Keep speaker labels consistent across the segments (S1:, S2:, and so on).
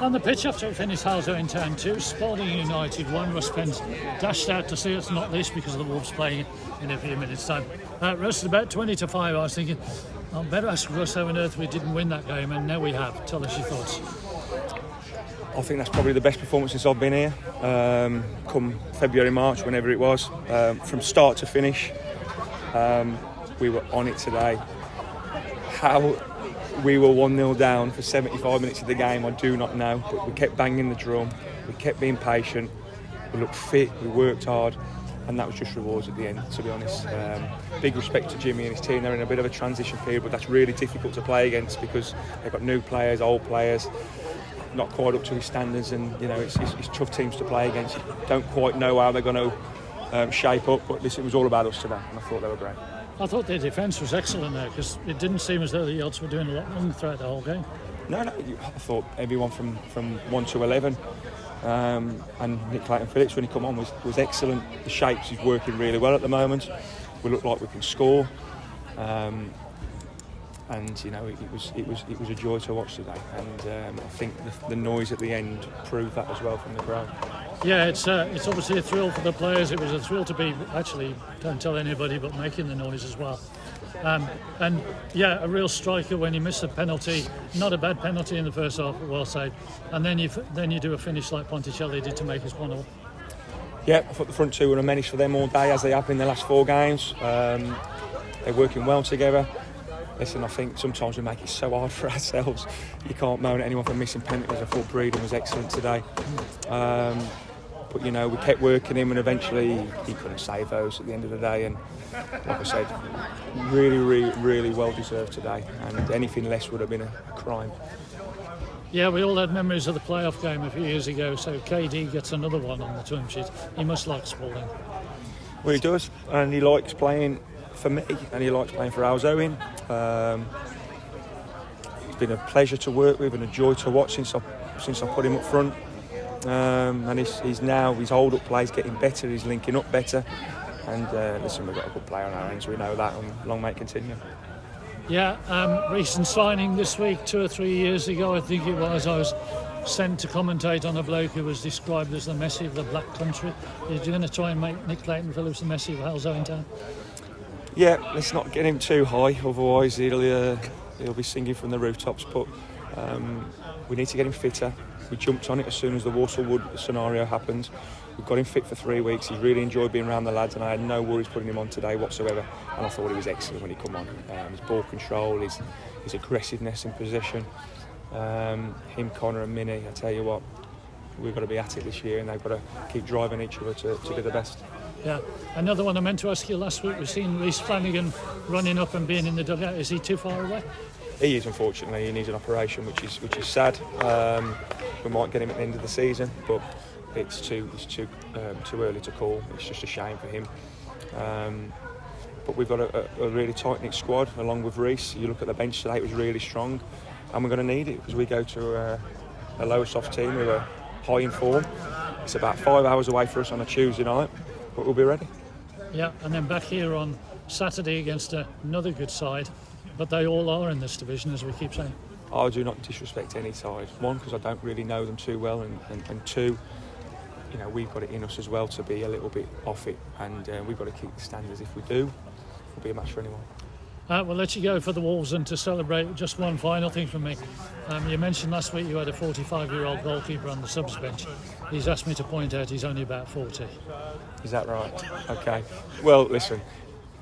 S1: On the pitch after it finished Halesowen Town 2, Spalding United 1. Russ Penn dashed out to see us, not least because of the Wolves playing in a few minutes' time. Russ, about 20-5, I was thinking, I better ask Russ how on earth we didn't win that game, and now we have. Tell us your thoughts.
S2: I think that's probably the best performance since I've been here. Come February, March, whenever it was. From start to finish, we were on it today. How we were 1-0 down for 75 minutes of the game, I do not know. But we kept banging the drum, we kept being patient, we looked fit, we worked hard, and that was just rewards at the end, to be honest. Big respect to Jimmy and his team. They're in a bit of a transition period, but that's really difficult to play against because they've got new players, old players, not quite up to his standards, and you know it's tough teams to play against. You don't quite know how they're going to shape up, but listen, it was all about us today, and I thought they were great.
S1: I thought their defence was excellent there because it didn't seem as though the Yeltz were doing a lot wrong throughout the whole game.
S2: No, I thought everyone from 1 to 11, and Nick Clayton-Phillips when he come on was excellent. The shapes is working really well at the moment. We look like we can score, and you know it was a joy to watch today. And I think the noise at the end proved that as well from the crowd.
S1: Yeah, it's obviously a thrill for the players. It was a thrill to be actually, don't tell anybody, but making the noise as well. And yeah, a real striker when you miss a penalty. Not a bad penalty in the first half, well saved. And then you do a finish like Ponticelli did to make us 1-1.
S2: Yeah, I thought the front two were a menace for them all day, as they have been the last 4 games. They're working well together. Listen, I think sometimes we make it so hard for ourselves. You can't moan at anyone for missing penalties. I thought Breeden was excellent today. But you know, we kept working him, and eventually he couldn't save those at the end of the day. And like I said, really well deserved today. And anything less would have been a crime.
S1: Yeah, we all had memories of the playoff game a few years ago. So KD gets another one on the term sheet. He must like Spalding.
S2: Well, he does, and he likes playing for me, and he likes playing for Halesowen. It's been a pleasure to work with and a joy to watch since I put him up front. And he's now his hold up play is getting better. He's linking up better. And listen, we've got a good player on our hands. We know that, and long may it continue.
S1: Yeah, recent signing this week, 2 or 3 years ago, I think it was. I was sent to commentate on a bloke who was described as the Messi of the Black Country. Are you going to try and make Nick Clayton-Phillips the Messi of Halesowen Town? Yeah,
S2: let's not get him too high, otherwise he'll be singing from the rooftops. But we need to get him fitter. We jumped on it as soon as the Waterwood scenario happened. We've got him fit for 3 weeks. He's really enjoyed being around the lads, and I had no worries putting him on today whatsoever. And I thought he was excellent when he come on. His ball control, his aggressiveness in possession. Him, Connor and Minnie, I tell you what, we've got to be at it this year, and they've got to keep driving each other to be the best.
S1: Yeah, another one I meant to ask you last week, we've seen Reece Flanagan running up and being in the dugout. Is he too far away?
S2: He is, unfortunately. He needs an operation, which is sad. We might get him at the end of the season, but it's too early to call. It's just a shame for him. But we've got a really tight-knit squad along with Reece. You look at the bench today; it was really strong, and we're going to need it because we go to a low-soft team who are high in form. It's about 5 hours away for us on a Tuesday night, but we'll be ready.
S1: Yeah, and then back here on Saturday against another good side. But they all are in this division, as we keep saying.
S2: I do not disrespect any side. 1, because I don't really know them too well, and 2, you know, we've got it in us as well to be a little bit off it, and we've got to keep the standards. If we do, we'll be a match for anyone. We'll
S1: let you go for the Wolves, and to celebrate, just one final thing from me. You mentioned last week you had a 45-year-old goalkeeper on the subs bench. He's asked me to point out he's only about 40.
S2: Is that right? Okay. Well, listen,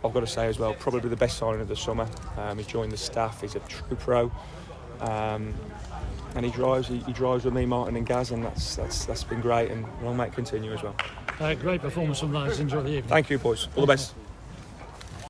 S2: I've got to say as well, probably the best signing of the summer. He's joined the staff. He's a true pro, and he drives. He drives with me, Martin and Gaz, and that's been great. And long may it continue as well.
S1: Great performance from lads. Enjoy the evening.
S2: Thank you, boys. All the best.